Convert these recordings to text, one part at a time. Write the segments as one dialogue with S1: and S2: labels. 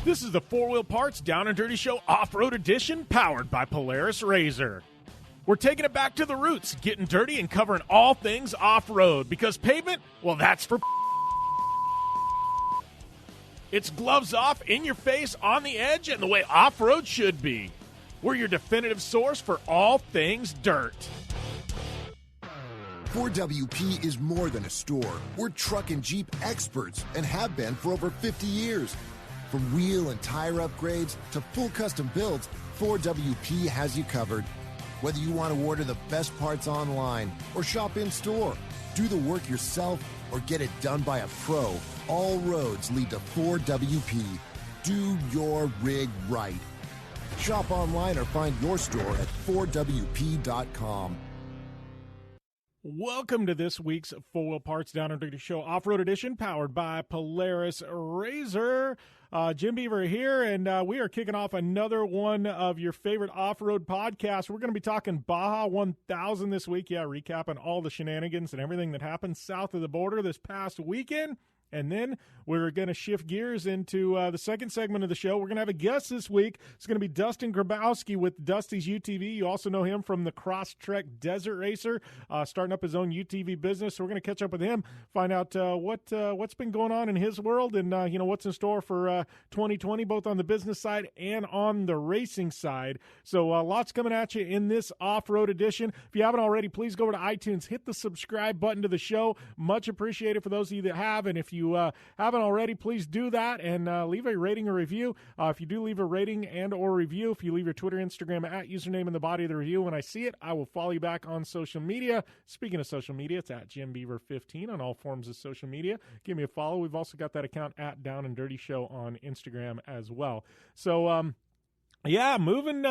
S1: This is the Four Wheel Parts Down and Dirty Show Off-Road Edition, powered by Polaris RZR. We're taking it back to the roots, getting dirty and covering all things off-road, because pavement, well, that's for it's gloves off, in your face, on the edge, and the way off-road should be. We're your definitive source for all things dirt.
S2: 4WP is more than a store. We're truck and Jeep experts and have been for over 50 years. From wheel and tire upgrades to full custom builds, 4WP has you covered. Whether you want to order the best parts online or shop in store, do the work yourself, or get it done by a pro, all roads lead to 4WP. Do your rig right. Shop online or find your store at 4WP.com.
S1: Welcome to this week's Four Wheel Parts Down and Dirty Show Off-Road Edition, powered by Polaris RZR. Jim Beaver here, and we are kicking off another one of your favorite off-road podcasts. We're going to be talking Baja 1000 this week. Yeah, recapping all the shenanigans and everything that happened south of the border this past weekend. And then we're going to shift gears into the second segment of the show. We're going to have a guest this week. It's going to be Dustin Grabowski with Dusty's UTV. You also know him from the Crosstrek Desert Racer, starting up his own UTV business. So we're going to catch up with him, find out what's been going on in his world, and what's in store for 2020, both on the business side and on the racing side. So lots coming at you in this off-road edition. If you haven't already, please go over to iTunes, hit the subscribe button to the show. Much appreciated for those of you that have, and if you haven't already, please do that and leave a rating or review. If you do leave a rating and or review, if you leave your Twitter, Instagram at username in the body of the review, when I see it, I will follow you back on social media. Speaking of social media, it's at JimBeaver15 on all forms of social media. Give me a follow. We've also got that account at Down and Dirty Show on Instagram as well. So, yeah, moving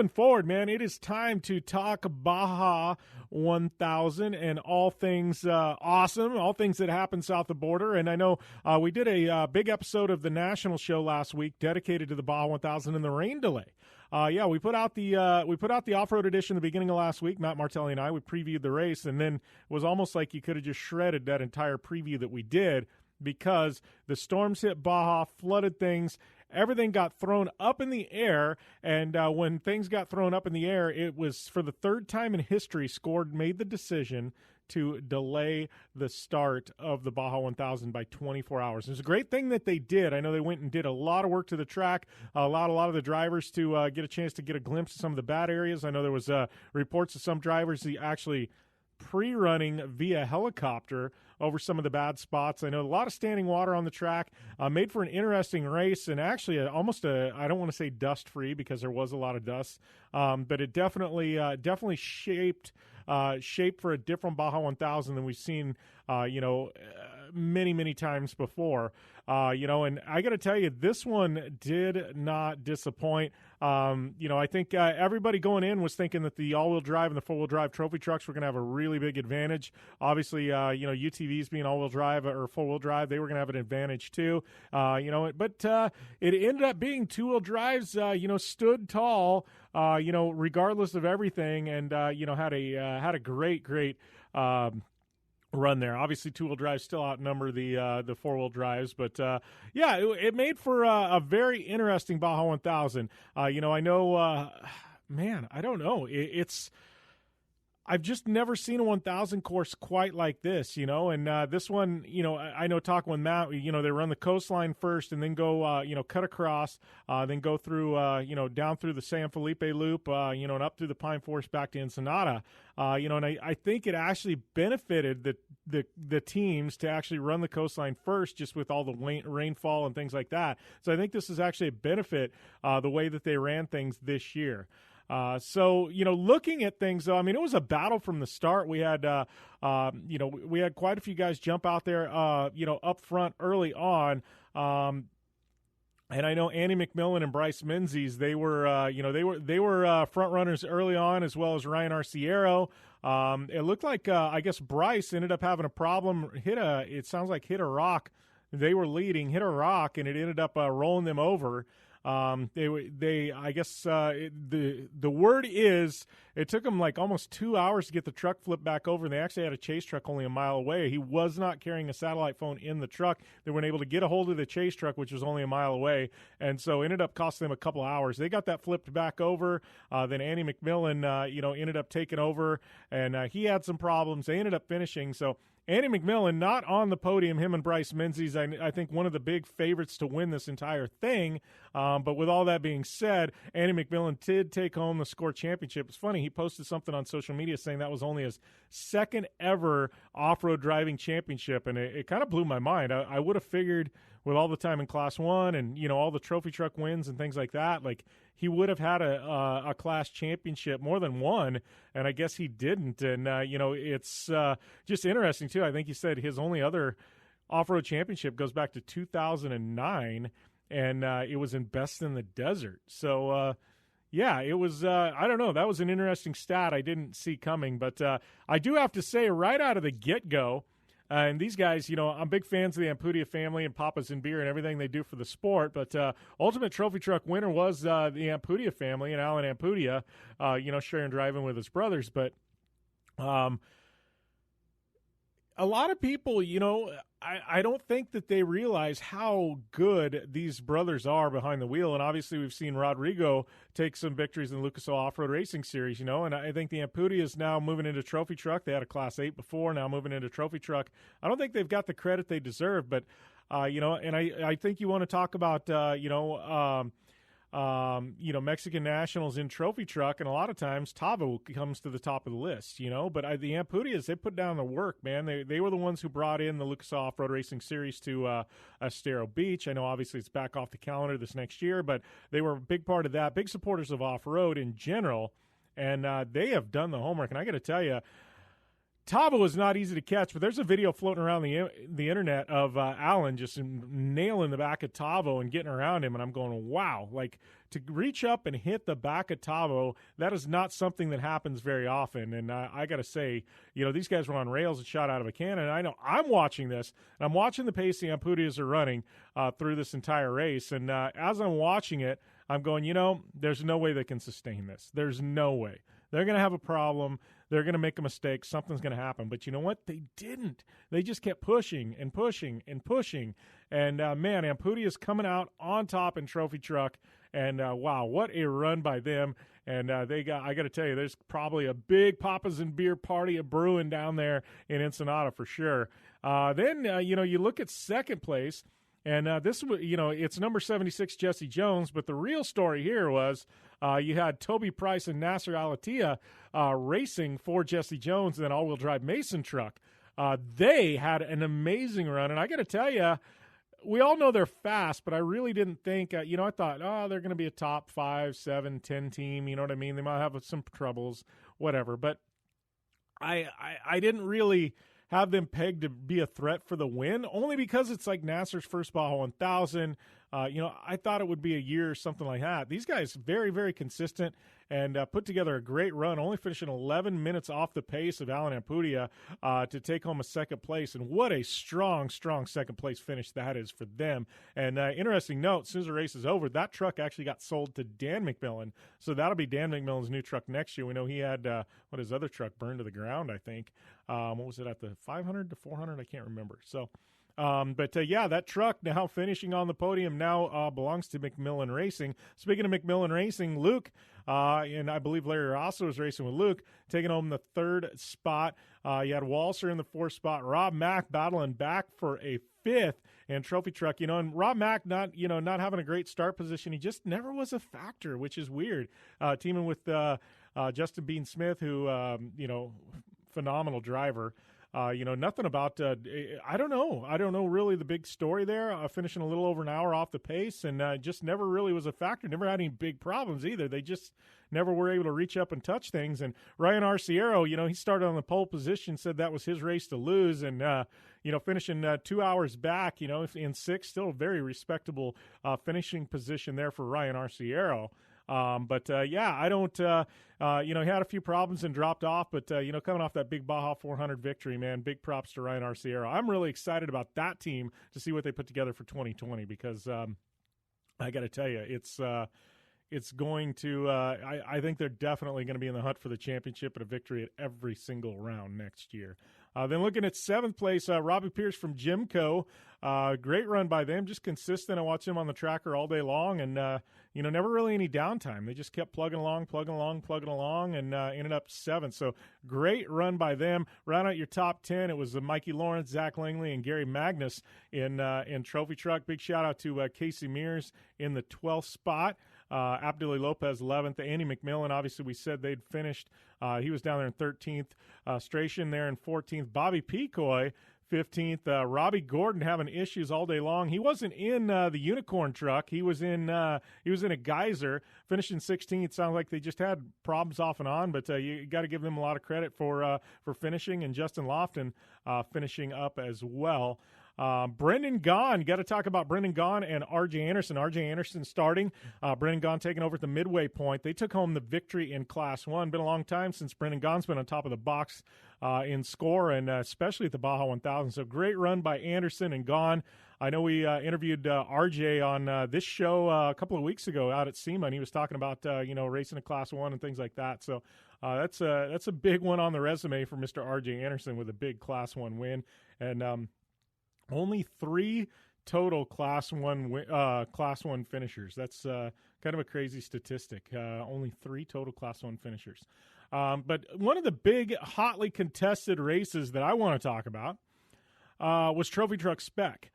S1: forward, man, it is time to talk Baja 1000 and all things awesome, all things that happen south of the border. And I know we did a big episode of the national show last week dedicated to the Baja 1000 and the rain delay. We put out the off-road edition at the beginning of last week. Matt Martelli and I, we previewed the race, and then it was almost like you could have just shredded that entire preview that we did, because the storms hit Baja, flooded things. Everything got thrown up in the air, and when things got thrown up in the air, it was for the third time in history, Scord made the decision to delay the start of the Baja 1000 by 24 hours. It was a great thing that they did. I know they went and did a lot of work to the track, allowed a lot of the drivers to get a chance to get a glimpse of some of the bad areas. I know there was reports of some drivers actually pre-running via helicopter over some of the bad spots. I know a lot of standing water on the track, made for an interesting race, and actually I don't want to say dust-free because there was a lot of dust, but it definitely shaped for a different Baja 1000 than we've seen, many, many times before. And I got to tell you, this one did not disappoint. I think everybody going in was thinking that the all-wheel drive and the four-wheel drive trophy trucks were going to have a really big advantage. Obviously, UTVs being all-wheel drive or four-wheel drive, they were going to have an advantage too. But it ended up being two-wheel drives, stood tall, regardless of everything, and had a great run there. Obviously, two-wheel drives still outnumber the four-wheel drives, but it made for a very interesting Baja 1000. I know, I don't know. I've just never seen a 1000 course quite like this, and this one, I know talking with Matt, they run the coastline first and then go, cut across, then go through, down through the San Felipe Loop, and up through the Pine Forest back to Ensenada, and I think it actually benefited the teams to actually run the coastline first, just with all the rainfall and things like that. So I think this is actually a benefit, the way that they ran things this year. Looking at things, though, I mean, it was a battle from the start. We had, we had quite a few guys jump out there, up front early on. And I know Andy McMillan and Bryce Menzies, they were front runners early on, as well as Ryan Arciero. It looked like, I guess Bryce ended up having a problem, hit a rock. They were leading, hit a rock, and it ended up rolling them over. I guess the word is it took them like almost 2 hours to get the truck flipped back over, and they actually had a chase truck only a mile away. He was not carrying a satellite phone in the truck. They weren't able to get a hold of the chase truck, which was only a mile away, and so ended up costing them a couple hours. They got that flipped back over. Then Andy McMillan, ended up taking over, and he had some problems. They ended up finishing, so Andy McMillan not on the podium, him and Bryce Menzies, I think one of the big favorites to win this entire thing. But with all that being said, Andy McMillan did take home the SCORE championship. It's funny, he posted something on social media saying that was only his second ever off-road driving championship, and it kind of blew my mind. I would have figured with all the time in Class 1 and, all the trophy truck wins and things like that, like he would have had a class championship, more than one, and I guess he didn't. And, it's just interesting, too. I think he said his only other off-road championship goes back to 2009, and it was in Best in the Desert. So, it was, I don't know, that was an interesting stat I didn't see coming. But I do have to say, right out of the get-go, and these guys, I'm big fans of the Ampudia family and Papas and Beer and everything they do for the sport. But Ultimate Trophy Truck winner was the Ampudia family and Alan Ampudia, sharing driving with his brothers. But a lot of people, I don't think that they realize how good these brothers are behind the wheel. And obviously we've seen Rodrigo take some victories in the Lucas Oil Off-Road Racing Series, and I think the Ampudia is now moving into trophy truck. They had a Class 8 before, now moving into trophy truck. I don't think they've got the credit they deserve, but, and I think you want to talk about, Mexican nationals in trophy truck, and a lot of times Tavo comes to the top of the list, but the Ampudias, they put down the work, man. They were the ones who brought in the Lucas Oil Off-Road Racing Series to Estero Beach. I know obviously it's back off the calendar this next year, but they were a big part of that, big supporters of off-road in general, and they have done the homework. And I got to tell you, Tavo is not easy to catch, but there's a video floating around the internet of Alan just nailing the back of Tavo and getting around him, and I'm going, wow. Like, to reach up and hit the back of Tavo, that is not something that happens very often. And I got to say, these guys were on rails and shot out of a cannon. And I know I'm watching this, and I'm watching the pace the Ampudias are running through this entire race. And as I'm watching it, I'm going, there's no way they can sustain this. There's no way. They're going to have a problem. They're going to make a mistake. Something's going to happen. But you know what? They didn't. They just kept pushing and pushing and pushing. And, man, Ampudia's coming out on top in trophy truck. And, wow, what a run by them. And I got to tell you, there's probably a big Papas and Beer party brewing down there in Ensenada for sure. Then, you look at second place. And this, it's number 76, Jesse Jones. But the real story here was you had Toby Price and Nasser Alatia racing for Jesse Jones in an all-wheel drive Mason truck. They had an amazing run. And I got to tell you, we all know they're fast, but I really didn't think, I thought, they're going to be a top 5, 7, 10 team. You know what I mean? They might have some troubles, whatever. But I didn't really have them pegged to be a threat for the win, only because it's like Nasser's first Baja 1000. I thought it would be a year or something like that. These guys, very, very consistent and put together a great run, only finishing 11 minutes off the pace of Alan Ampudia to take home a second place. And what a strong, strong second place finish that is for them. And interesting note, as soon as the race is over, that truck actually got sold to Dan McMillan. So that'll be Dan McMillan's new truck next year. We know he had his other truck burned to the ground, I think. What was it, at the 500 to 400? I can't remember. So, that truck now finishing on the podium now belongs to McMillan Racing. Speaking of McMillan Racing, Luke, and I believe Larry Rosso was racing with Luke, taking home the third spot. You had Walser in the fourth spot. Rob Mack battling back for a fifth and trophy truck, and Rob Mack not having a great start position. He just never was a factor, which is weird. Teaming with Justin Bean Smith, who, phenomenal driver. Nothing about, I don't know really the big story there, finishing a little over an hour off the pace, and just never really was a factor, never had any big problems either. They just never were able to reach up and touch things. And Ryan Arciero, he started on the pole position, said that was his race to lose, and, finishing 2 hours back, in sixth, still a very respectable finishing position there for Ryan Arciero. I don't, he had a few problems and dropped off, but, coming off that big Baja 400 victory, man, big props to Ryan Arciero. I'm really excited about that team to see what they put together for 2020 because, I got to tell you, it's going to. I think they're definitely going to be in the hunt for the championship and a victory at every single round next year. Then looking at 7th place, Robbie Pierce from Jimco. Great run by them, just consistent. I watched him on the tracker all day long, and never really any downtime. They just kept plugging along, and ended up 7th. So great run by them. Round out your top 10, it was Mikey Lawrence, Zach Langley, and Gary Magnus in Trophy Truck. Big shout out to Casey Mears in the 12th spot. Abdullah Lopez 11th. Andy McMillan, obviously we said they'd finished. He was down there in 13th. Strachan there in 14th. Bobby Pecoy 15th. Robbie Gordon having issues all day long. He wasn't in the Unicorn truck. He was in a Geyser. Finished in 16th. Sounds like they just had problems off and on, but you got to give them a lot of credit for finishing, and Justin Lofton finishing up as well. Brendan Gaughan, got to talk about Brendan Gaughan and R.J. Anderson. R.J. Anderson starting, Brendan Gaughan taking over at the midway point. They took home the victory in Class 1. Been a long time since Brendan Gaughan's been on top of the box in score, and especially at the Baja 1000. So great run by Anderson and Gaughan. I know we interviewed R.J. on this show a couple of weeks ago out at SEMA, and he was talking about racing in Class 1 and things like that. So that's a big one on the resume for Mr. R.J. Anderson with a big Class 1 win. And only 3 total Class 1 finishers. That's kind of a crazy statistic. Only 3 total Class 1 finishers. But one of the big, hotly contested races that I want to talk about was Trophy Truck Spec.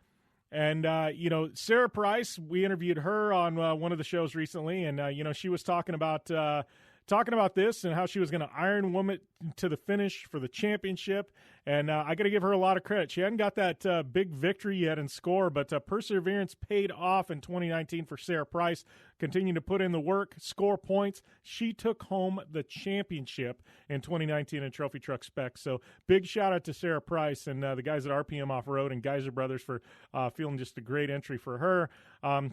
S1: And, Sarah Price, we interviewed her on one of the shows recently, and, she was talking about this and how she was going to Iron Woman to the finish for the championship. And I got to give her a lot of credit. She hadn't got that big victory yet in score, but perseverance paid off in 2019 for Sarah Price. Continuing to put in the work, score points. She took home the championship in 2019 in Trophy Truck Spec. So big shout out to Sarah Price and the guys at RPM Off-Road and Geyser Brothers for feeling just a great entry for her.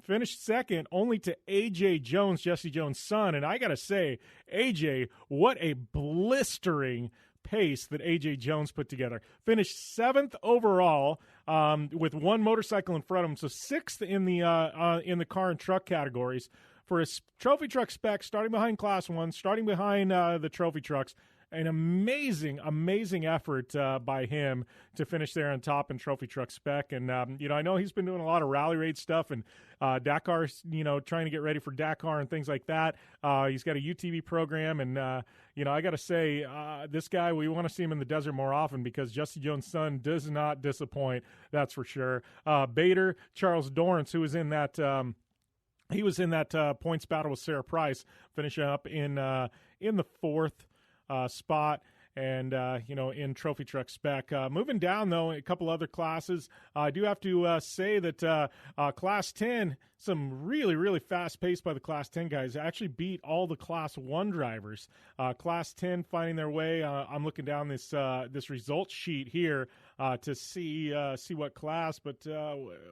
S1: Finished second only to A.J. Jones, Jesse Jones' son. And I got to say, A.J., what a blistering pace that A.J. Jones put together. Finished 7th overall with one motorcycle in front of him, so 6th in the car and truck categories for his Trophy Truck Spec, starting behind Class 1, starting behind the Trophy Trucks. An amazing, amazing effort by him to finish there on top in Trophy Truck Spec. And, I know he's been doing a lot of rally raid stuff and Dakar, trying to get ready for Dakar and things like that. He's got a UTV program. And, I got to say, this guy, we want to see him in the desert more often because Jesse Jones' son does not disappoint. That's for sure. Bader, Charles Dorrance, who was in that he was in that points battle with Sarah Price, finishing up in the 4th spot and, in Trophy Truck Spec. Moving down, though, a couple other classes. I do have to say that Class 10, some really, really fast pace by the Class 10 guys. Actually beat all the Class 1 drivers. Class 10 finding their way. I'm looking down this results sheet here to see what class, but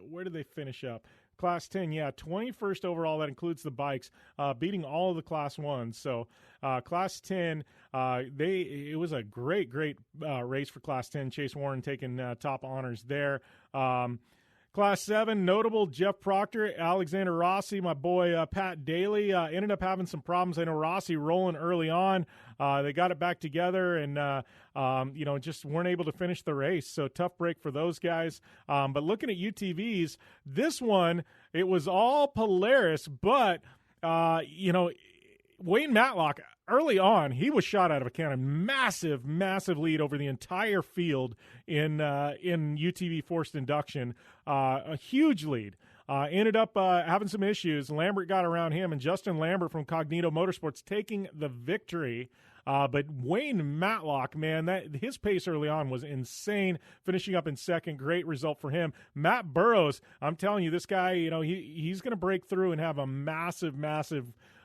S1: where did they finish up? Class 10, 21st overall. That includes the bikes, beating all of the Class 1s. So Class 10, it was a great race for Class 10. Chase Warren taking top honors there. Class 7, notable Jeff Proctor, Alexander Rossi, my boy Pat Daly, ended up having some problems. I know Rossi rolling early on. They got it back together and, just weren't able to finish the race. So tough break for those guys. But looking at UTVs, this one, it was all Polaris, but, Wayne Matlock, early on, he was shot out of a cannon. Massive, massive lead over the entire field in UTV forced induction. A huge lead. Ended up having some issues. Lambert got around him, and Justin Lambert from Cognito Motorsports taking the victory. But Wayne Matlock, man, his pace early on was insane, finishing up in second. Great result for him. Matt Burrows, I'm telling you, this guy, he's going to break through and have a massive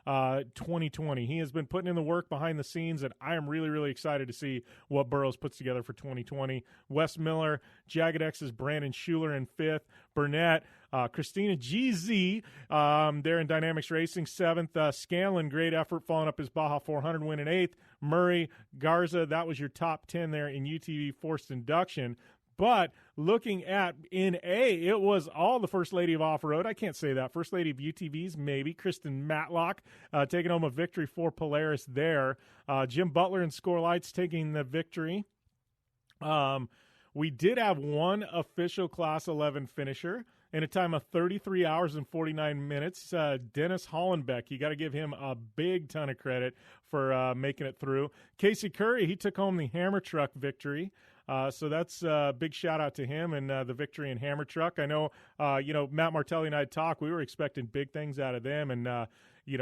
S1: 2020. He has been putting in the work behind the scenes, and I am really, really excited to see what Burrows puts together for 2020. Wes Miller, Jagged X's Brandon Schuler in 5th. Burnett, Christina GZ there in Dynamics Racing, 7th. Scanlon, great effort, following up his Baja 400 win in 8th. Murray, Garza, that was your top 10 there in UTV forced induction. But looking at in A, it was all the First Lady of Off-Road. I can't say that. First Lady of UTVs, maybe. Kristen Matlock taking home a victory for Polaris there. Jim Butler and Score Lights taking the victory. We did have one official Class 11 finisher in a time of 33 hours and 49 minutes. Dennis Hollenbeck, you got to give him a big ton of credit for making it through. Casey Curry, he took home the Hammer Truck victory. So that's a big shout out to him and the victory in Hammer Truck. I know, Matt Martelli and I talked. We were expecting big things out of them, and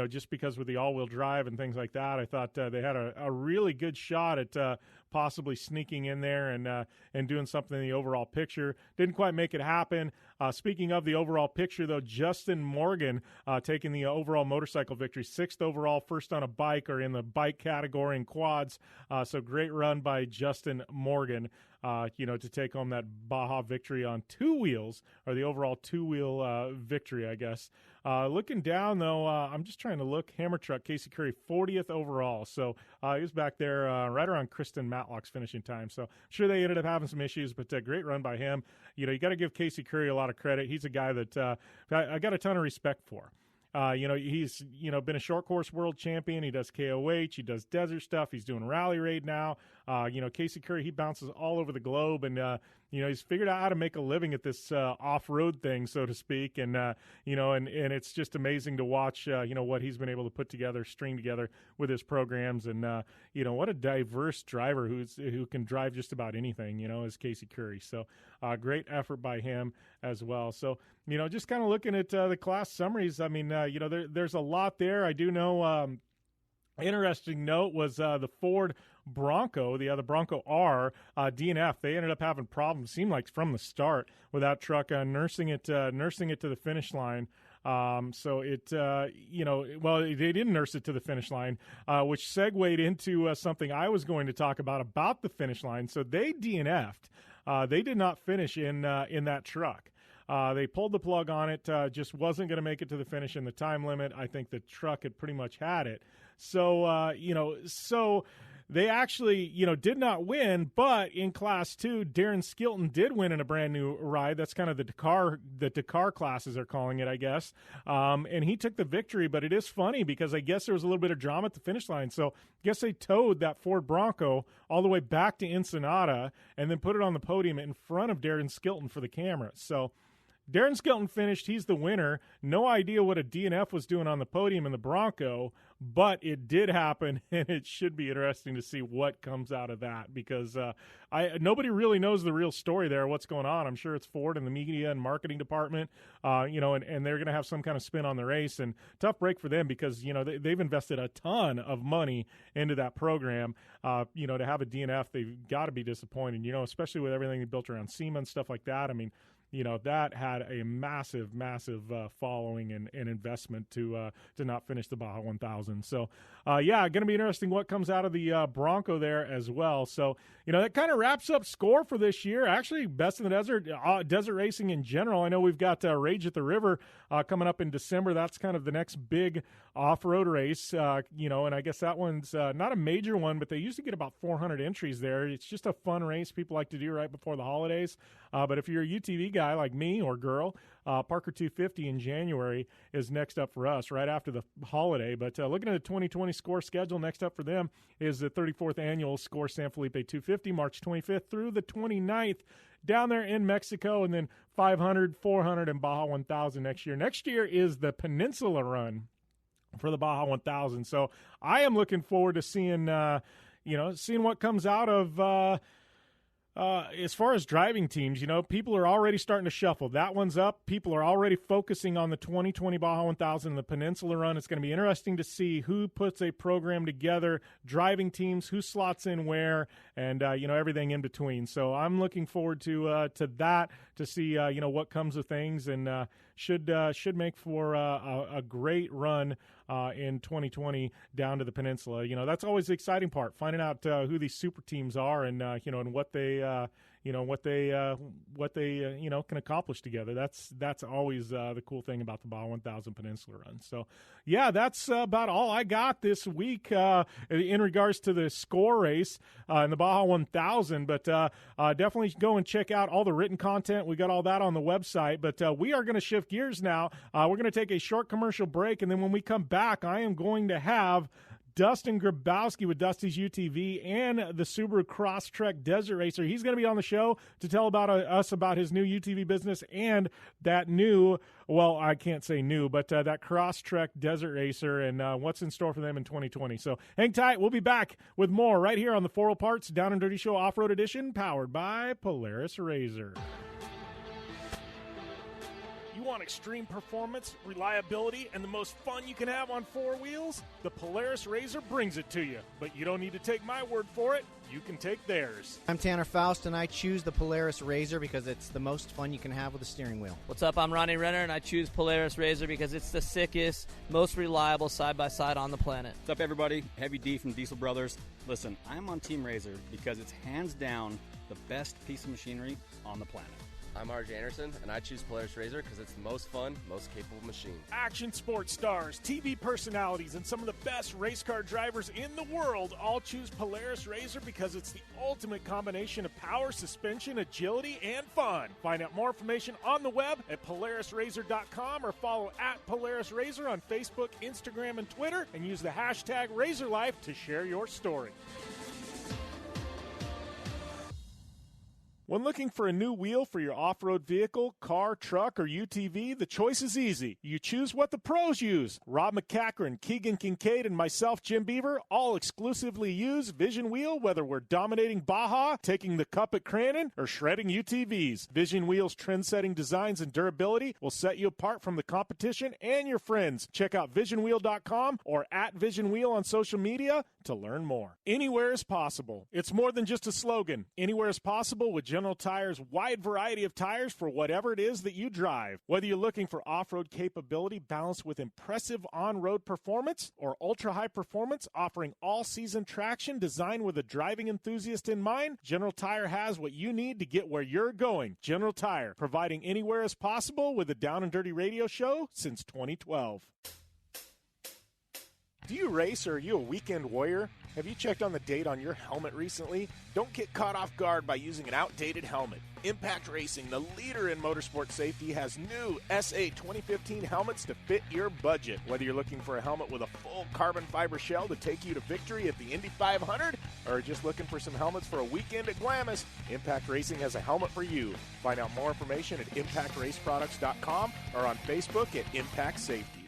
S1: just because with the all-wheel drive and things like that, I thought they had a really good shot at possibly sneaking in there and doing something in the overall picture. Didn't quite make it happen. Speaking of the overall picture, though, Justin Morgan taking the overall motorcycle victory, 6th overall, first on a bike or in the bike category in quads. So great run by Justin Morgan, to take home that Baja victory on two wheels, or the overall two-wheel victory, I guess. Looking down, though, I'm just trying to look. Hammer Truck, Casey Curry, 40th overall. So he was back there right around Kristen Matlock's finishing time. So sure they ended up having some issues, but great run by him. You got to give Casey Curry a lot of credit. He's a guy that I got a ton of respect for. He's, been a short course world champion. He does KOH. He does desert stuff. He's doing rally raid now. Casey Curry, he bounces all over the globe, and, he's figured out how to make a living at this off-road thing, so to speak. And, and it's just amazing to watch, what he's been able to put together, string together with his programs. And, what a diverse driver who can drive just about anything, is Casey Curry. So great effort by him as well. So, just kind of looking at the class summaries, I mean, there's a lot there. I do know interesting note was the Ford Bronco, the Bronco R, DNF. They ended up having problems, seemed like from the start, with that truck nursing it to the finish line. So it, they didn't nurse it to the finish line, which segued into something I was going to talk about the finish line. So they DNF'd. They did not finish in that truck. They pulled the plug on it, just wasn't going to make it to the finish in the time limit. I think the truck had pretty much had it. So, so they actually, did not win, but in Class 2, Darren Skilton did win in a brand new ride. That's kind of the Dakar classes are calling it, I guess. And he took the victory, but it is funny because I guess there was a little bit of drama at the finish line. So I guess they towed that Ford Bronco all the way back to Ensenada and then put it on the podium in front of Darren Skilton for the camera. So Darren Skilton finished. He's the winner. No idea what a DNF was doing on the podium in the Bronco, but it did happen, and it should be interesting to see what comes out of that because nobody really knows the real story there, what's going on. I'm sure it's Ford and the media and marketing department, and they're going to have some kind of spin on the race. And tough break for them because, they've invested a ton of money into that program. To have a DNF, they've got to be disappointed, especially with everything they built around SEMA and stuff like that. I mean, that had a massive following and investment to not finish the Baja 1000. So, going to be interesting what comes out of the Bronco there as well. So, that kind of wraps up Score for this year. Actually, Best in the Desert, desert racing in general. I know we've got Rage at the River coming up in December. That's kind of the next big off-road race, and I guess that one's not a major one, but they usually get about 400 entries there. It's just a fun race people like to do right before the holidays. But if you're a UTV guy like me or girl, Parker 250 in January is next up for us right after the holiday. But looking at the 2020 Score schedule, next up for them is the 34th annual Score San Felipe 250, March 25th through the 29th down there in Mexico, and then 500, 400, and Baja 1000 next year. Next year is the Peninsula Run for the Baja 1000. So I am looking forward to seeing what comes out of as far as driving teams. People are already starting to shuffle. That one's up. People are already focusing on the 2020 Baja 1000 and the Peninsula Run. It's going to be interesting to see who puts a program together, driving teams, who slots in where, and, everything in between. So I'm looking forward to that, to see, what comes of things and should make for a great run in 2020 down to the peninsula. That's always the exciting part, finding out who these super teams are and and what they can accomplish together. That's always the cool thing about the Baja 1000 Peninsula Run. So, yeah, that's about all I got this week in regards to the score race in the Baja 1000. But definitely go and check out all the written content. We got all that on the website. But we are going to shift gears now. We're going to take a short commercial break, and then when we come back, I am going to have Dustin Grabowski with Dusty's UTV and the Subaru Crosstrek Desert Racer. He's going to be on the show to tell us about his new UTV business and that new, well, I can't say new, but that Crosstrek Desert Racer and what's in store for them in 2020. So hang tight. We'll be back with more right here on the 4 Wheel Parts Down and Dirty Show Off-Road Edition, powered by Polaris Razor. Want extreme performance, reliability, and the most fun you can have on 4 wheels? The Polaris Razor brings it to you. But you don't need to take my word for it. You can take theirs.
S3: I'm Tanner Faust, and I choose the Polaris Razor because it's the most fun you can have with a steering wheel.
S4: What's up? I'm Ronnie Renner, and I choose Polaris Razor because it's the sickest, most reliable side-by-side on the planet.
S5: What's up, everybody? Heavy D from Diesel Brothers. Listen, I'm on Team Razor because it's hands down the best piece of machinery on the planet.
S6: I'm RJ Anderson, and I choose Polaris Razor because it's the most fun, most capable machine.
S1: Action sports stars, TV personalities, and some of the best race car drivers in the world all choose Polaris Razor because it's the ultimate combination of power, suspension, agility, and fun. Find out more information on the web at PolarisRazor.com or follow at Polaris Razor on Facebook, Instagram, and Twitter, and use the hashtag RazorLife to share your story. When looking for a new wheel for your off-road vehicle, car, truck, or UTV, the choice is easy. You choose what the pros use. Rob McCachran, Keegan Kincaid, and myself, Jim Beaver, all exclusively use Vision Wheel, whether we're dominating Baja, taking the cup at Crandon, or shredding UTVs. Vision Wheel's trend-setting designs and durability will set you apart from the competition and your friends. Check out visionwheel.com or at Vision Wheel on social media to learn more. Anywhere is possible. It's more than just a slogan. Anywhere is possible with General Tire's wide variety of tires for whatever it is that you drive. Whether you're looking for off-road capability balanced with impressive on-road performance or ultra-high performance offering all-season traction designed with a driving enthusiast in mind, General Tire has what you need to get where you're going. General Tire, providing anywhere as possible with the Down and Dirty Radio Show since 2012. Do you race or are you a weekend warrior? Have you checked on the date on your helmet recently? Don't get caught off guard by using an outdated helmet. Impact Racing, the leader in motorsport safety, has new SA 2015 helmets to fit your budget. Whether you're looking for a helmet with a full carbon fiber shell to take you to victory at the Indy 500 or just looking for some helmets for a weekend at Glamis, Impact Racing has a helmet for you. Find out more information at impactraceproducts.com or on Facebook at Impact Safety.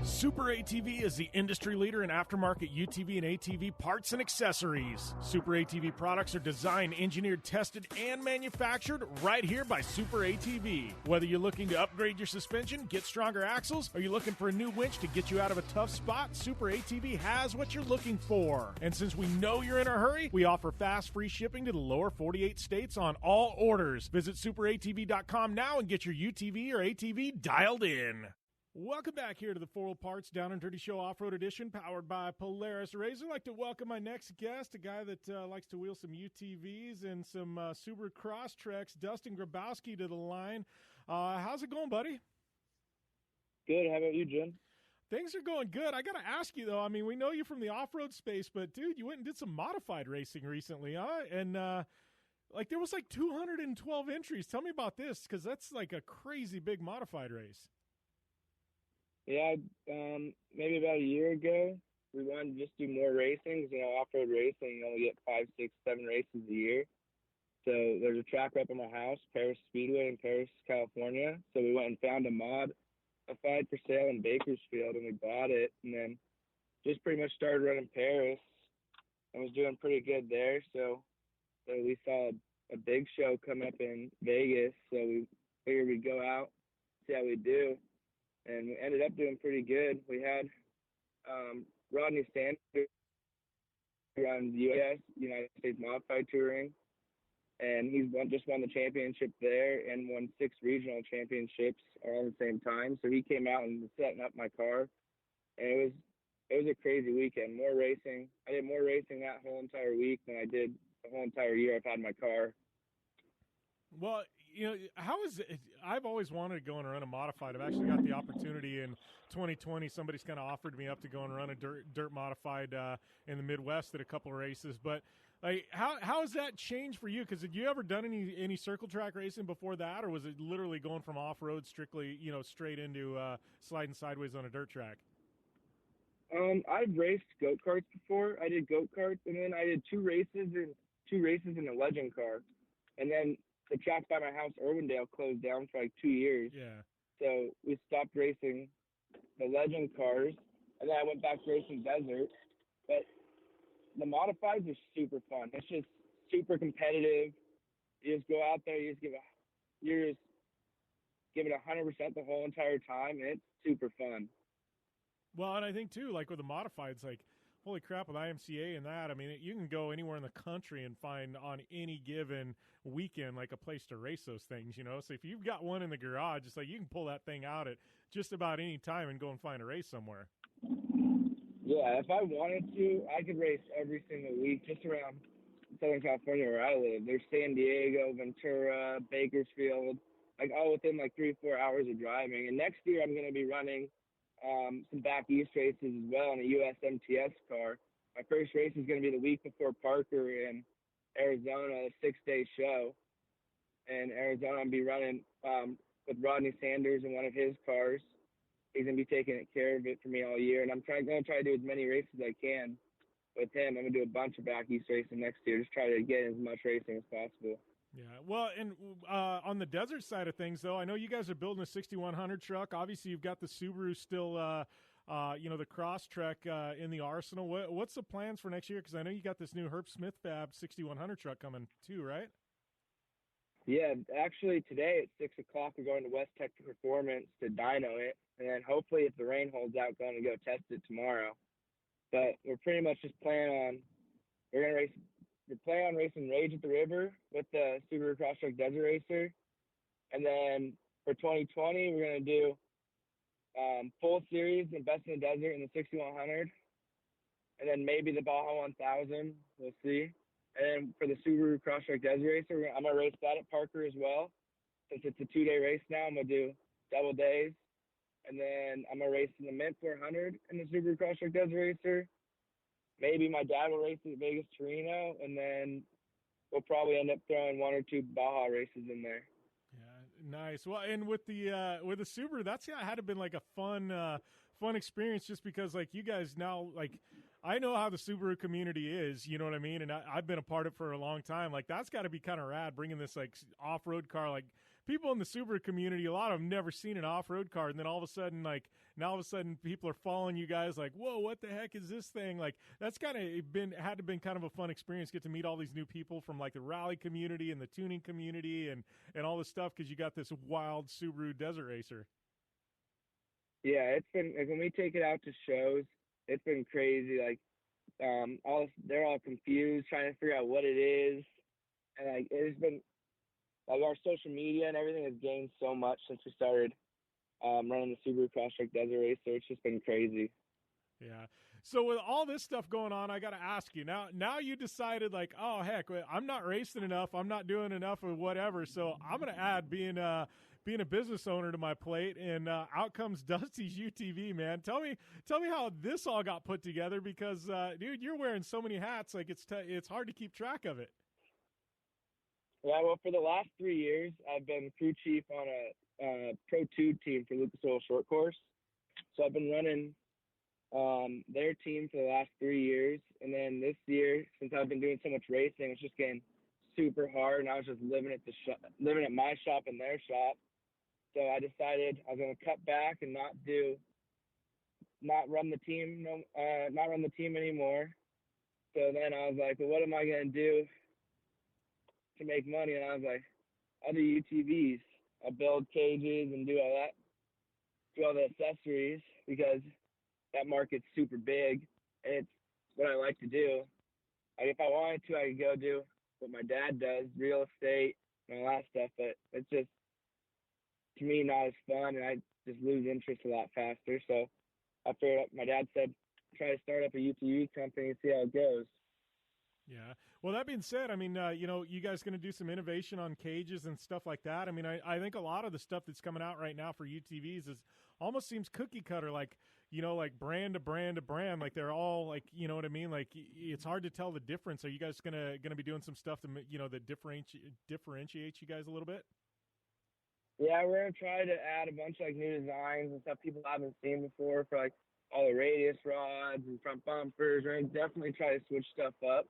S1: Super ATV is the industry leader in aftermarket UTV and ATV parts and accessories. Super ATV products are designed, engineered, tested, and manufactured right here by Super ATV. Whether you're looking to upgrade your suspension, get stronger axles, or you're looking for a new winch to get you out of a tough spot, Super ATV has what you're looking for. And since we know you're in a hurry, we offer fast, free shipping to the lower 48 states on all orders. Visit superatv.com now and get your UTV or ATV dialed in. Welcome back here to the 4 Wheel Parts Down and Dirty Show Off-Road Edition, powered by Polaris Razor. I'd like to welcome my next guest, a guy that likes to wheel some UTVs and some Subaru Crosstreks, Dustin Grabowski, to the line. How's it going, buddy?
S7: Good. How about you, Jim?
S1: Things are going good. I got to ask you, though, I mean, we know you from the off-road space, but, dude, you went and did some modified racing recently, huh? And, there was 212 entries. Tell me about this, because that's a crazy big modified race.
S7: Yeah, maybe about a year ago, we wanted to just do more racing. Off-road racing, you only get 5, 6, 7 races a year. So there's a track right by my house, Paris Speedway in Paris, California. So we went and found a modified for sale in Bakersfield, and we bought it, and then just pretty much started running Paris and was doing pretty good there. So we saw a big show come up in Vegas, so we figured we'd go out, see how we do. And we ended up doing pretty good. We had Rodney Sanders on the United States Modified Touring, and just won the championship there and won 6 regional championships all at the same time. So he came out and was setting up my car, and it was a crazy weekend. More racing. I did more racing that whole entire week than I did the whole entire year I've had my car.
S1: Well, how is it? I've always wanted to go and run a modified. I've actually got the opportunity in 2020. Somebody's kind of offered me up to go and run a dirt modified in the Midwest at a couple of races. But like, how has that changed for you? Because had you ever done any circle track racing before that, or was it literally going from off road strictly, straight into sliding sideways on a dirt track?
S7: I've raced go-karts before. I did go-karts, and then I did two races in a legend car, and then the track by my house, Irwindale, closed down for like 2 years.
S1: Yeah.
S7: So we stopped racing the legend cars, and then I went back to racing desert. But the modifieds are super fun. It's just super competitive. You just go out there, you're just giving 100% the whole entire time, and it's super fun.
S1: Well, and I think too, like with the modifieds, like holy crap, with IMCA and that, I mean, you can go anywhere in the country and find on any given weekend like a place to race those things, So if you've got one in the garage, it's like you can pull that thing out at just about any time and go and find a race somewhere.
S7: Yeah, if I wanted to, I could race every single week just around Southern California where I live. There's San Diego, Ventura, Bakersfield, like all within like 3-4 hours of driving. And next year I'm going to be running some back east races as well in a US MTS car. My first race is going to be the week before Parker in Arizona, a 6-day show. In Arizona, I'll be running with Rodney Sanders in one of his cars. He's going to be taking care of it for me all year, and I'm going to try to do as many races as I can with him. I'm going to do a bunch of back east racing next year, just try to get as much racing as possible.
S1: Yeah, well, and on the desert side of things, though, I know you guys are building a 6100 truck. Obviously, you've got the Subaru still, the Crosstrek in the arsenal. What's the plans for next year? Because I know you got this new Herb Smith Fab 6100 truck coming too, right?
S7: Yeah, actually today at 6 o'clock we're going to West Texas Performance to dyno it, and then hopefully if the rain holds out, going to go test it tomorrow. But we're pretty much just planning on racing Rage at the River with the Subaru Crosstrek Desert Racer. And then for 2020, we're going to do full series and Best in the Desert in the 6100. And then maybe the Baja 1000. We'll see. And then for the Subaru Crosstrek Desert Racer, I'm going to race that at Parker as well. Since it's a 2-day race now, I'm going to do double days. And then I'm going to race in the Mint 400 in the Subaru Crosstrek Desert Racer. Maybe my dad will race at Vegas Torino, and then we'll probably end up throwing 1 or 2 Baja races in there.
S1: Yeah, nice. Well, and with the Subaru, that's had to have been like a fun experience, just because like you guys now, like I know how the Subaru community is, you know what I mean, and I've been a part of it for a long time. Like that's got to be kind of rad, bringing this like off-road car. Like people in the Subaru community, a lot of them never seen an off-road car, and then all of a sudden people are following you guys like, whoa, what the heck is this thing? Like that's had to been kind of a fun experience, get to meet all these new people from like the rally community and the tuning community and all this stuff, because you got this wild Subaru Desert Racer.
S7: Yeah, it's been like when we take it out to shows, it's been crazy. Like they're all confused trying to figure out what it is, and like it's been like our social media and everything has gained so much since we started running the Subaru Crosstrek Desert Racer. It's just been crazy.
S1: Yeah. So with all this stuff going on, I got to ask you now you decided like, oh heck, I'm not racing enough. I'm not doing enough of whatever. So I'm going to add being a business owner to my plate, and out comes Dusty's UTV, man. Tell me how this all got put together, because dude, you're wearing so many hats. Like it's hard to keep track of it.
S7: Yeah, well, for the last 3 years, I've been crew chief on a Pro 2 team for Lucas Oil Short Course. So I've been running their team for the last 3 years. And then this year, since I've been doing so much racing, it's just getting super hard. And I was just living at my shop and their shop. So I decided I was going to cut back and not run the team anymore. So then I was like, well, what am I going to do to make money? And I was like, I'll do UTVs. I'll build cages and do all the accessories, because that market's super big and it's what I like to do. Like if I wanted to, I could go do what my dad does, real estate and all that stuff. But it's just, to me, not as fun, and I just lose interest a lot faster. So I figured out, my dad said, try to start up a UTV company and see how it goes.
S1: Yeah. Well, that being said, I mean, you guys going to do some innovation on cages and stuff like that. I mean, I think a lot of the stuff that's coming out right now for UTVs is almost seems cookie cutter, like, like brand to brand to brand. Like they're all like, you know what I mean? Like it's hard to tell the difference. Are you guys going to be doing some stuff to, that differentiates you guys a little bit?
S7: Yeah, we're going to try to add a bunch of like new designs and stuff people haven't seen before for like all the radius rods and front bumpers. We're going to definitely try to switch stuff up.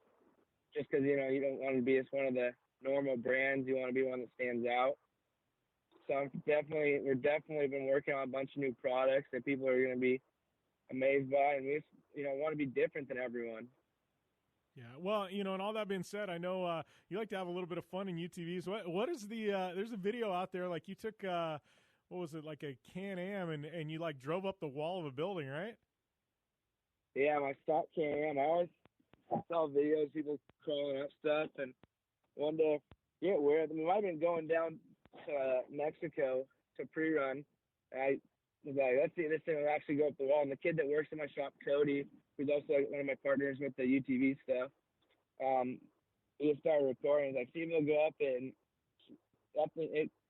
S7: Just because, you don't want to be just one of the normal brands. You want to be one that stands out. So we're definitely been working on a bunch of new products that people are going to be amazed by. And we just, want to be different than everyone.
S1: Yeah. Well, and all that being said, I know you like to have a little bit of fun in UTVs. What is there's a video out there, like you took, what was it, like a Can-Am and you like drove up the wall of a building, right?
S7: Yeah, my stock Can-Am. I saw videos, people crawling up stuff, and one day, yeah, we might have been going down to Mexico to pre-run. I was like, let's see, this thing will actually go up the wall. And the kid that works in my shop, Cody, who's also one of my partners with the UTV stuff, he just started recording. He's like, see if it'll go up, and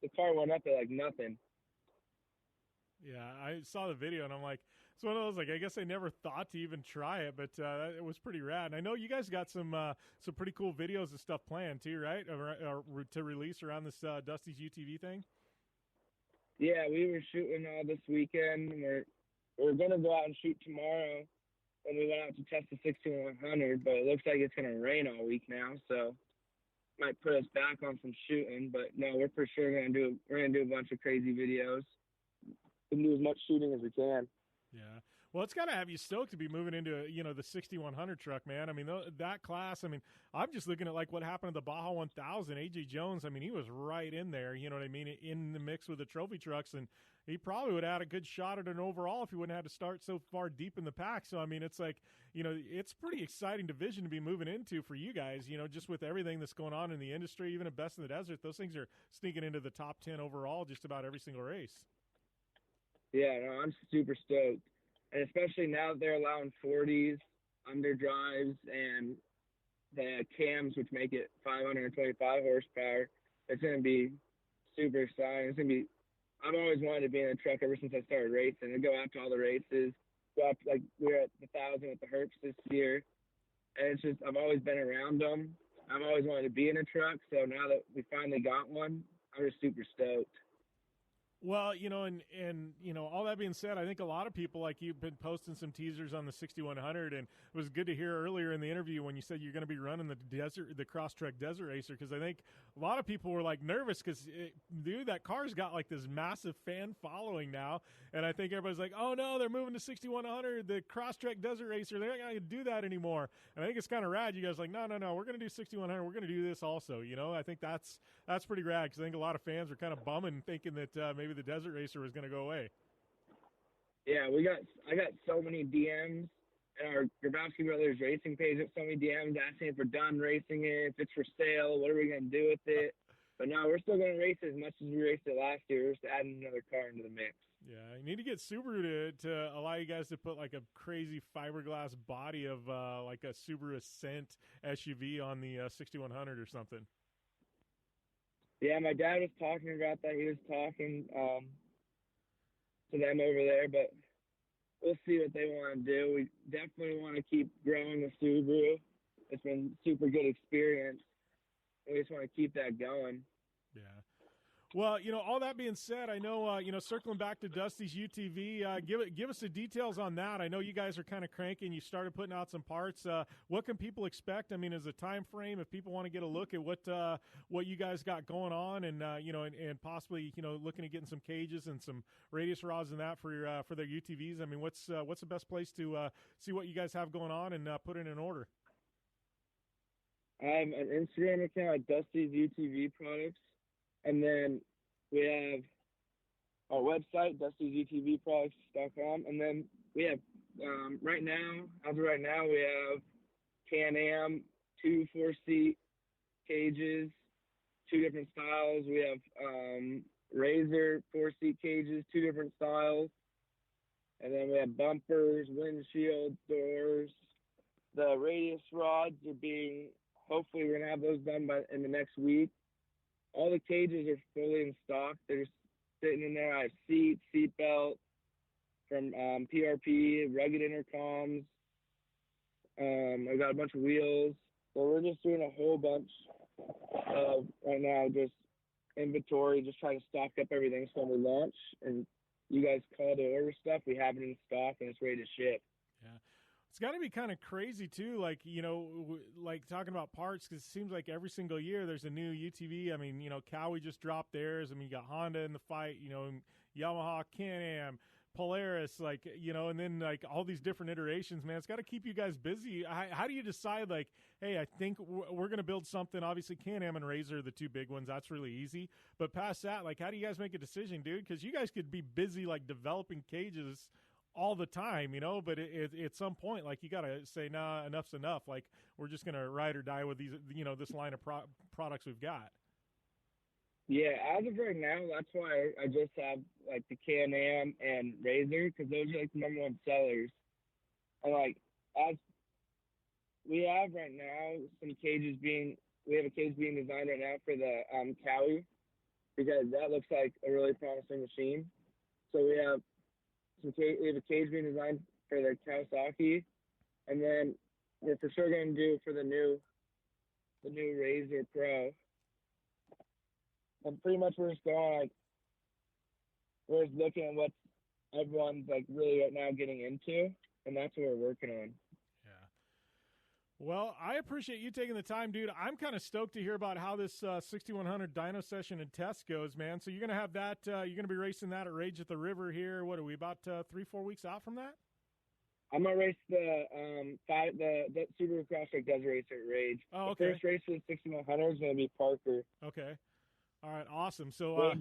S7: the car went up at like nothing.
S1: Yeah, I saw the video, and I'm like, it's one of those, like, I guess I never thought to even try it, but it was pretty rad. And I know you guys got some pretty cool videos and stuff planned, too, right, to release around this Dusty's UTV thing?
S7: Yeah, we were shooting this weekend. We're going to go out and shoot tomorrow, and we went out to test the 6100, but it looks like it's going to rain all week now, so might put us back on some shooting. But, no, we're for sure going to do a bunch of crazy videos. We can do as much shooting as we can.
S1: Yeah. Well, it's got to have you stoked to be moving into, the 6100 truck, man. I mean, that class, I mean, I'm just looking at like what happened to the Baja 1000. AJ Jones, I mean, he was right in there, you know what I mean, in the mix with the trophy trucks, and he probably would have had a good shot at an overall if he wouldn't have had to start so far deep in the pack. So, I mean, it's like, it's pretty exciting division to be moving into for you guys, just with everything that's going on in the industry, even at Best in the Desert. Those things are sneaking into the top 10 overall just about every single race.
S7: Yeah, no, I'm super stoked. And especially now that they're allowing 40s, underdrives, and the cams, which make it 525 horsepower, it's going to be super exciting. It's going to be, I've always wanted to be in a truck ever since I started racing. I go out to all the races, like we were at the 1,000 at the Herps this year. And it's just, I've always been around them. I've always wanted to be in a truck. So now that we finally got one, I'm just super stoked.
S1: Well, and all that being said, I think a lot of people, like, you've been posting some teasers on the 6100, and it was good to hear earlier in the interview when you said you're going to be running the Crosstrek Desert Racer, because I think a lot of people were like nervous because, dude, that car's got like this massive fan following now, and I think everybody's like, oh no, they're moving to 6100, the Crosstrek Desert Racer, they're not going to do that anymore. And I think it's kind of rad. You guys are like, no, we're going to do 6100, we're going to do this also. I think that's pretty rad, because I think a lot of fans were kind of bumming, thinking that maybe the Desert Racer was going to go away.
S7: Yeah, I got so many DMs and our Grabowski Brothers racing page got so many DMs asking if we're done racing it, if it's for sale, what are we going to do with it? But no, we're still going to race it as much as we raced it last year. We're just adding another car into the mix.
S1: Yeah, you need to get Subaru to allow you guys to put like a crazy fiberglass body of like a Subaru Ascent SUV on the 6100 or something.
S7: Yeah, my dad was talking about that. He was talking to them over there, but we'll see what they want to do. We definitely want to keep growing the Subaru. It's been super good experience. We just want to keep that going.
S1: Yeah. Well, all that being said, I know, circling back to Dusty's UTV, give us the details on that. I know you guys are kind of cranking. You started putting out some parts. What can people expect? I mean, as a time frame, if people want to get a look at what you guys got going on, and and possibly looking at getting some cages and some radius rods and that for their UTVs. I mean, what's the best place to see what you guys have going on and put it in order?
S7: I have an Instagram account at Dusty's UTV Products. And then we have our website, dustysutvproducts.com. And then we have, as of right now, we have Can-Am 2 4-seat cages, 2 different styles. We have Razor 4-seat cages, 2 different styles. And then we have bumpers, windshield, doors. The radius rods are hopefully we're going to have those done in the next week. All the cages are fully in stock. They're just sitting in there. I have seat belt from PRP, rugged intercoms. I got a bunch of wheels. So we're just doing a whole bunch of, right now, just inventory, just trying to stock up everything so when we launch and you guys call to order stuff, we have it in stock and it's ready to ship.
S1: Yeah. It's got to be kind of crazy, too, like, like talking about parts, because it seems like every single year there's a new UTV. I mean, Cowie just dropped theirs. I mean, you got Honda in the fight, Yamaha, Can-Am, Polaris, and then, all these different iterations, man. It's got to keep you guys busy. How do you decide, hey, I think we're going to build something? Obviously, Can-Am and Razor are the 2 big ones. That's really easy. But past that, how do you guys make a decision, dude? Because you guys could be busy, developing cages all the time, but at some point, you got to say, nah, enough's enough. We're just going to ride or die with these, this line of products we've got.
S7: Yeah, as of right now, that's why I just have, the Can-Am and Razor, because those are, the number 1 sellers. And, as we have right now, we have a cage being designed right now for the Cowie, because that looks like a really promising machine. So we have a cage being designed for the Kawasaki, and then we're for sure going to do for the new Razor Pro. And pretty much we're just going, we're just looking at what everyone's, really right now getting into, and that's what we're working on.
S1: Yeah. Well, I appreciate you taking the time, dude. I'm kind of stoked to hear about how this 6100 dyno session and test goes, man. So you're going to have that, you're going to be racing that at Rage at the River here. What are we, about 3-4 weeks out from that?
S7: I'm going to race the Subaru Crosstrek Desert Racer at Rage.
S1: Oh, okay.
S7: The first race of the 6100 is going to be Parker.
S1: Okay. All right, awesome. So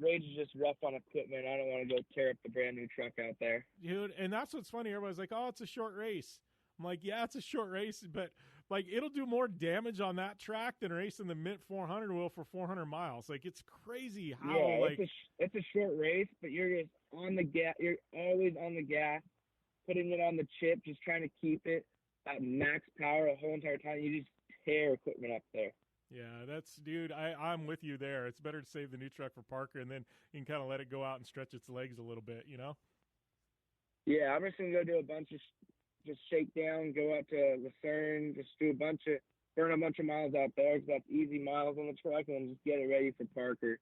S7: Rage is just rough on equipment. I don't want to go tear up the brand new truck out there.
S1: Dude, and that's what's funny. Everybody's like, oh, it's a short race. I'm like, yeah, it's a short race, but it'll do more damage on that track than racing the Mint 400 will for 400 miles. It's crazy how
S7: it's a short race, but you're just on the gas. You're always on the gas, putting it on the chip, just trying to keep it at max power the whole entire time. You just tear equipment up there.
S1: Yeah, dude, I'm with you there. It's better to save the new truck for Parker, and then you can kind of let it go out and stretch its legs a little bit,
S7: Yeah, I'm just going to go do a bunch of just shakedown, go out to Lucerne, just burn a bunch of miles out there, because that's easy miles on the truck, and then just get it ready for Parker.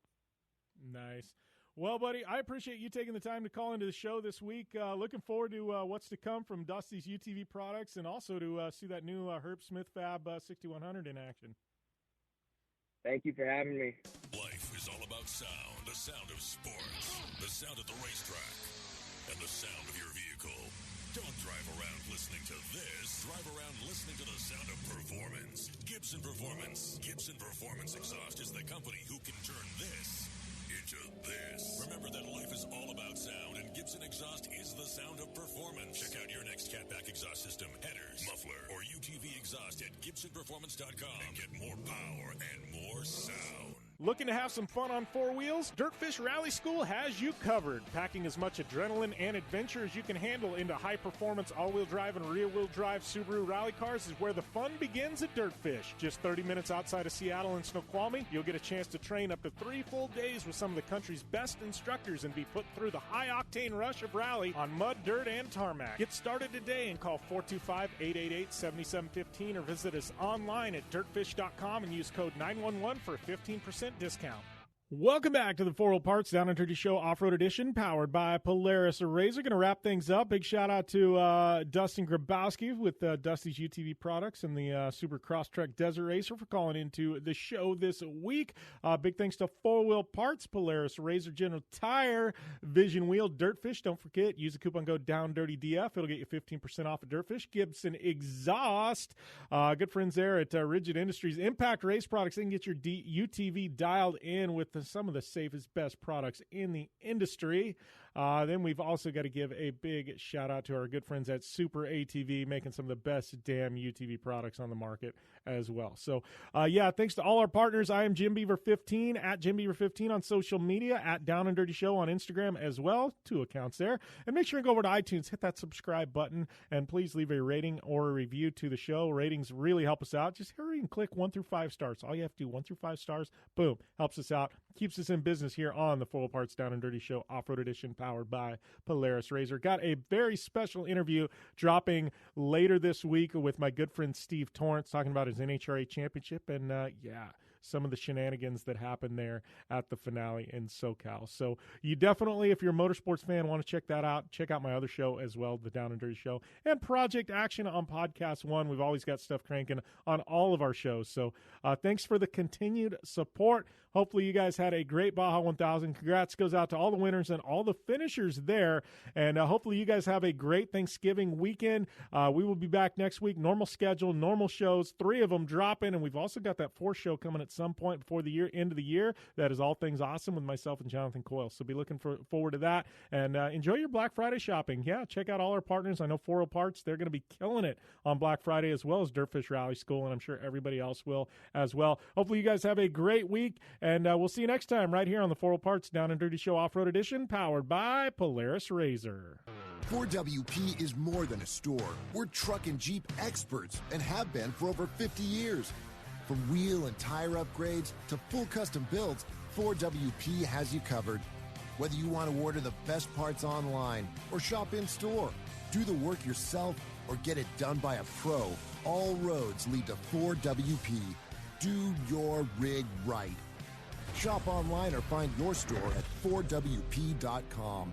S1: Nice. Well, buddy, I appreciate you taking the time to call into the show this week. Looking forward to what's to come from Dusty's UTV products, and also to see that new Herb Smith Fab 6100 in action.
S7: Thank you for having me.
S8: Life is all about sound, the sound of sports, the sound at the racetrack, and the sound of your vehicle. Don't drive around listening to this. Drive around listening to the sound of performance. Gibson Performance. Gibson Performance Exhaust is the company who can turn this into this. Remember that life is all about sound, and Gibson Exhaust is the sound of performance. Check out your next catback exhaust system, headers, muffler, or UTV exhaust at GibsonPerformance.com and get more power and more sound.
S1: Looking to have some fun on 4 wheels? Dirtfish Rally School has you covered. Packing as much adrenaline and adventure as you can handle into high-performance all-wheel drive and rear-wheel drive Subaru rally cars is where the fun begins at Dirtfish. Just 30 minutes outside of Seattle in Snoqualmie, you'll get a chance to train up to 3 full days with some of the country's best instructors and be put through the high-octane rush of rally on mud, dirt, and tarmac. Get started today and call 425-888-7715 or visit us online at dirtfish.com and use code 911 for a 15% discount. Welcome back to the 4 Wheel Parts Down and Dirty Show Off-Road Edition, powered by Polaris Razor. Going to wrap things up. Big shout out to Dustin Grabowski with Dusty's UTV products and the Subaru Crosstrek Desert Racer for calling into the show this week. Big thanks to 4 Wheel Parts, Polaris Razor, General Tire, Vision Wheel, Dirtfish. Don't forget, use the coupon code DOWNDIRTYDF. It'll get you 15% off of Dirtfish. Gibson Exhaust. Good friends there at Rigid Industries. Impact Race Products. They can get your UTV dialed in with some of the safest, best products in the industry. Then we've also got to give a big shout out to our good friends at Super ATV, making some of the best damn UTV products on the market as well. So, thanks to all our partners. I am Jim Beaver 15 at Jim Beaver 15 on social media, at Down and Dirty Show on Instagram as well. 2 accounts there. And make sure and go over to iTunes, hit that subscribe button, and please leave a rating or a review to the show. Ratings really help us out. Just hurry and click 1 through 5 stars. All you have to do, 1 through 5 stars. Boom. Helps us out. Keeps us in business here on the Full Parts Down and Dirty Show Off-Road Edition, powered by Polaris Razor. Got a very special interview dropping later this week with my good friend Steve Torrance, talking about his NHRA championship and, some of the shenanigans that happened there at the finale in SoCal. So you definitely, if you're a motorsports fan, want to check that out. Check out my other show as well, the Down and Dirty Show, and Project Action on Podcast One. We've always got stuff cranking on all of our shows. So thanks for the continued support. Hopefully you guys had a great Baja 1000. Congrats goes out to all the winners and all the finishers there. And hopefully you guys have a great Thanksgiving weekend. We will be back next week. Normal schedule, normal shows, 3 of them dropping. And we've also got that 4th show coming at some point before the end of the year. That is All Things Awesome with myself and Jonathan Coyle. So be looking forward to that. And enjoy your Black Friday shopping. Yeah, check out all our partners. I know 40 Parts, they're going to be killing it on Black Friday, as well as Dirtfish Rally School. And I'm sure everybody else will as well. Hopefully you guys have a great week. And we'll see you next time right here on the 40 Parts Down and Dirty Show Off-Road Edition, powered by Polaris Razor.
S2: 4WP is more than a store. We're truck and Jeep experts and have been for over 50 years. From wheel and tire upgrades to full custom builds, 4WP has you covered. Whether you want to order the best parts online or shop in store, do the work yourself, or get it done by a pro, all roads lead to 4WP. Do your rig right. Shop online or find your store at 4WP.com.